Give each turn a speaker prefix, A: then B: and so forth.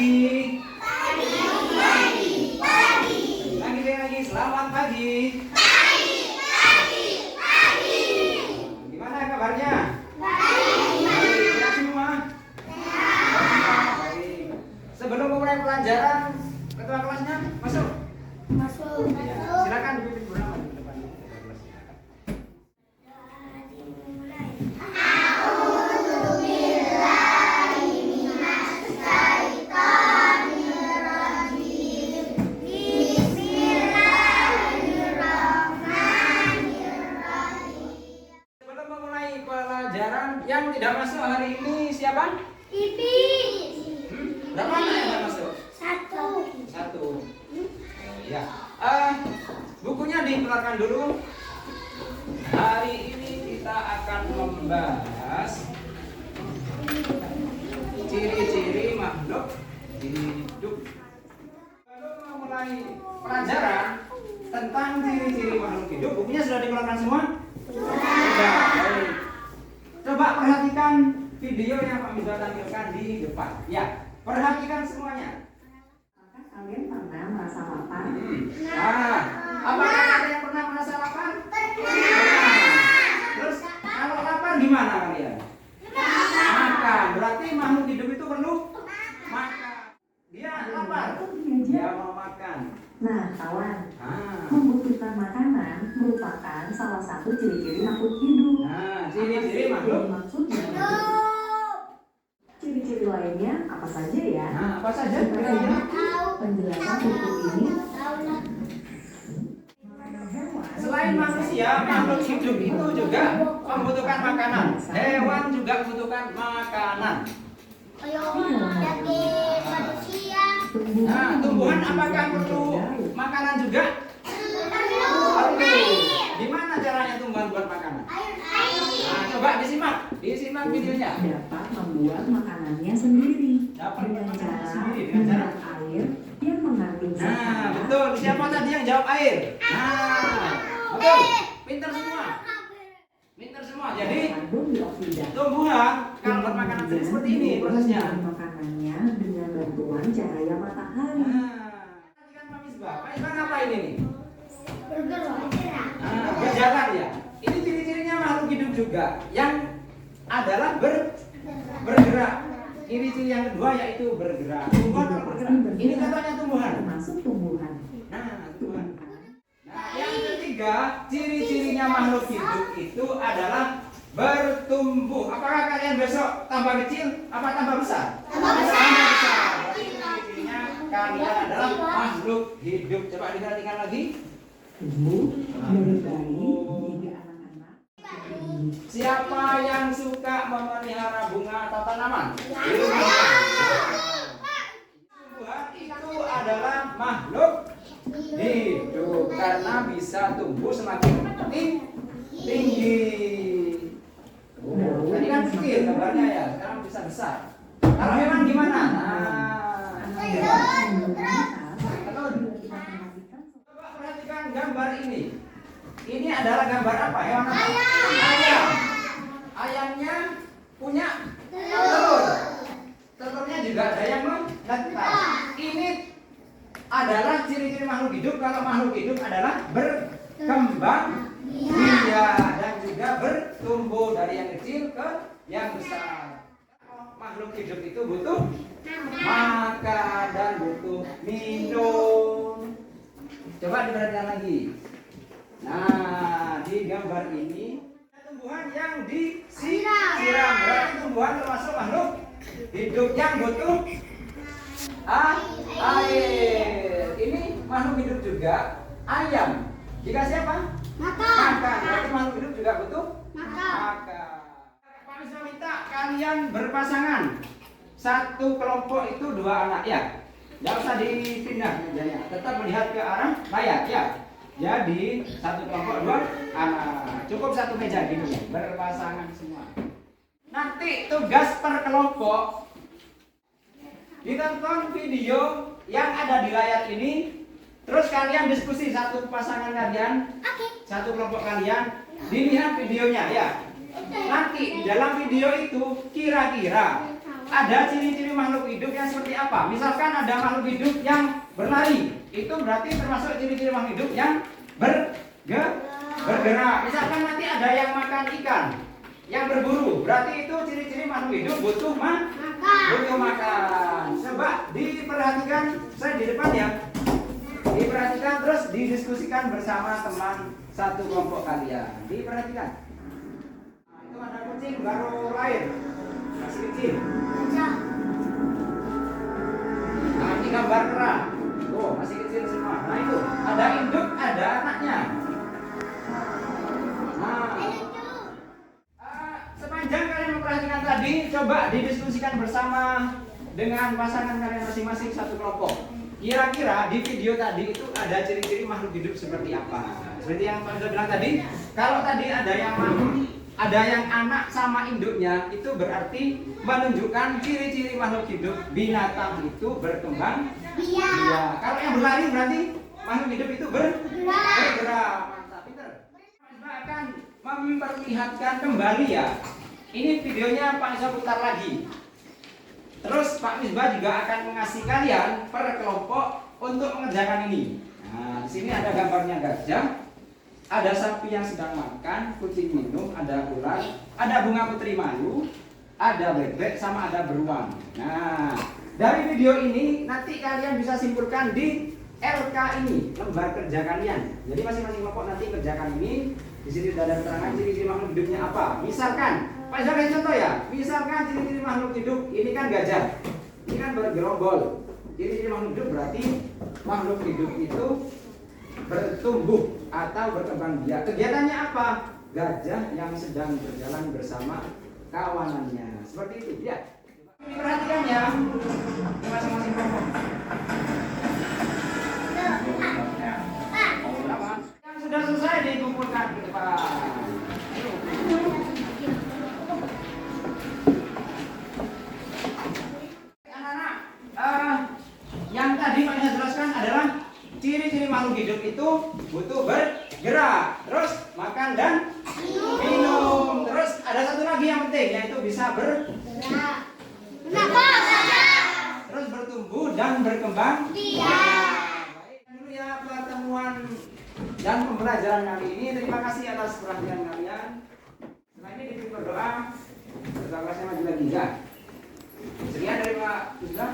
A: pagi. Lagi. Selamat pagi. Gimana kabarnya? Baik. Sehat semua? Baik. Sebelum memulai pelajaran, ketua kelasnya masuk. Ya, silakan dipimpin bersama di depan ketua kelas. Sebelum memulai pelajaran, yang tidak masuk hari ini siapa? Berapa anak yang tidak masuk? Satu. Ya. Bukunya dikeluarkan dulu. Hari ini kita akan membahas ciri-ciri makhluk hidup. Kalau memulai pelajaran tentang ciri-ciri makhluk hidup, bukunya sudah dikeluarkan semua? Sudah. Baik. Coba perhatikan video yang Pak Misbah tampilkan di depan. Ya, perhatikan semuanya.
B: Kalian pernah merasa lapar?
A: Apakah kalian pernah merasa lapar? Pernah. Terus kalau lapar gimana kalian? Makan. Berarti makhluk hidup itu perlu makan. Dia lapar. Dia mau makan.
B: Nah, kawan, membutuhkan makanan merupakan salah satu ciri-ciri makhluk hidup.
A: Nah, ciri-ciri makhluk.
B: Maksudnya, ciri-ciri lainnya apa saja ya?
A: Nah, apa saja kira-kira?
B: Penjelasan buku ini.
A: Selain manusia, makhluk hidup itu juga membutuhkan makanan. Hewan juga membutuhkan makanan. Nah, tumbuhan apakah perlu makanan juga? Perlu. Gimana caranya tumbuhan buat makanan? Nah, coba disimak videonya.
B: Dapat membuat makanannya sendiri
A: Dapat
B: dengan
A: makanannya
B: cara
A: sendiri, dengan cara?
B: membuat air yang mengandung zat
A: Nah,
B: panas.
A: betul. Siapa tadi yang jawab air? Nah, betul. Pintar semua. Jadi,
B: Mengandung dioksida.
A: tumbuhan kalau buat makanan sendiri seperti ini prosesnya.
B: Makanannya dengan bantuan cahaya matahari.
A: Perhatikan Pak Misbah. Pak Misbah ngapain ini? Berjalan ya. Ini ciri-cirinya makhluk hidup juga yang adalah bergerak. Ciri-ciri yang kedua yaitu bergerak. Tumbuhan kalau bergerak. Ini contohnya tumbuhan.
B: Termasuk tumbuhan.
A: Nah, tumbuhan. Nah, yang ketiga, ciri-cirinya makhluk hidup itu adalah bertumbuh. Apakah kalian besok tambah kecil apa tambah besar? Tambah besar. Berarti ciri-cirinya kalian adalah makhluk hidup. Coba diperhatikan lagi.
B: Tumbuh dari bayi hingga anak-anak.
A: Siapa yang suka memelihara bunga atau tanaman? Tumbuhan itu adalah makhluk hidup karena bisa tumbuh semakin tinggi. Tadi kan kecil gambarnya ya, sekarang bisa besar. Kalau hewan gimana? Coba perhatikan gambar ini. Ini adalah gambar apa? Hewan apa? Ayam. Ayamnya punya telur. Telurnya juga ada yang menetas. Ini adalah ciri-ciri makhluk hidup. Kalau makhluk hidup adalah berkembang biak dan juga bertumbuh dari yang kecil ke yang besar. Makhluk hidup itu butuh makan dan butuh minum. Coba diperhatikan lagi. Nah, di gambar ini tumbuhan yang disiram. Berarti tumbuhan termasuk makhluk hidup yang butuh air. Ini makhluk hidup juga. Ayam dikasih apa? Makan. Berarti makhluk hidup juga butuh makan. Pak Misbah minta kalian berpasangan. Satu kelompok itu 2 anak ya. Tidak usah dipindah mejanya. Tetap melihat ke arah layar ya. Jadi satu kelompok 2 anak. Cukup satu meja gini ya. Berpasangan semua. Nanti tugas per kelompok ditonton video yang ada di layar ini. Terus kalian diskusi satu pasangan kalian, satu kelompok kalian, dilihat videonya ya. Nanti dalam video itu kira-kira ada ciri-ciri makhluk hidup yang seperti apa? Misalkan ada makhluk hidup yang berlari, itu berarti termasuk ciri-ciri makhluk hidup yang bergerak. Misalkan nanti ada yang makan ikan, yang berburu, berarti itu ciri-ciri makhluk hidup butuh makan. Coba diperhatikan, saya di depan ya. Diperhatikan terus didiskusikan bersama teman satu kelompok kalian. Diperhatikan. Nah, itu ada kucing baru lahir, masih kecil. Nah, ini gambar kera. Tuh, masih kecil semua. Nah, itu ada induk, ada anaknya. Nah, sepanjang kalian memperhatikan tadi, coba didiskusikan bersama dengan pasangan kalian masing-masing satu kelompok. Kira-kira di video tadi itu ada ciri-ciri makhluk hidup seperti apa? Seperti yang Pak bilang tadi, kalau tadi ada yang anak sama induknya, itu berarti menunjukkan ciri-ciri makhluk hidup binatang itu berkembang biak. Kalau yang berlari berarti makhluk hidup itu bergerak. Mantap, pinter. Kita akan memperlihatkan kembali ya. Ini videonya Pak Isa putar lagi. Terus Pak Misbah juga akan mengasih kalian per kelompok untuk mengerjakan ini. Nah, di sini ada gambarnya gajah, ada sapi yang sedang makan, kucing minum, ada ular, ada bunga putri malu, ada bebek, sama ada beruang. Nah, dari video ini nanti kalian bisa simpulkan di LK ini, lembar kerja kalian. Jadi masing-masing kelompok nanti kerjakan ini. Di sini sudah ada keterangan ciri-ciri makhluk hidupnya apa. Misalkan, Pak Isa kasih contoh ya. Misalkan ciri-ciri makhluk hidup ini kan gajah, ini kan bergerombol. Ciri-ciri makhluk hidup berarti makhluk hidup itu bertumbuh atau berkembang biak. Kegiatannya apa? Gajah yang sedang berjalan bersama kawanannya. Seperti itu ya. Perhatikan ya, di masing-masing kelompok. Yang sudah selesai dikumpulkan ke depan. Anak-anak, yang tadi Pak Isa jelaskan adalah ciri-ciri makhluk hidup itu butuh bergerak, terus makan dan minum. Terus ada satu lagi yang penting, yaitu bisa bergerak. Terus bertumbuh dan berkembang. Baik dulu ya pertemuan dan pembelajaran kali ini. Terima kasih atas perhatian kalian. Setelah ini dipimpin berdoa. Ketua kelasnya maju lagi ya. Sekian dari Pak Ustaz.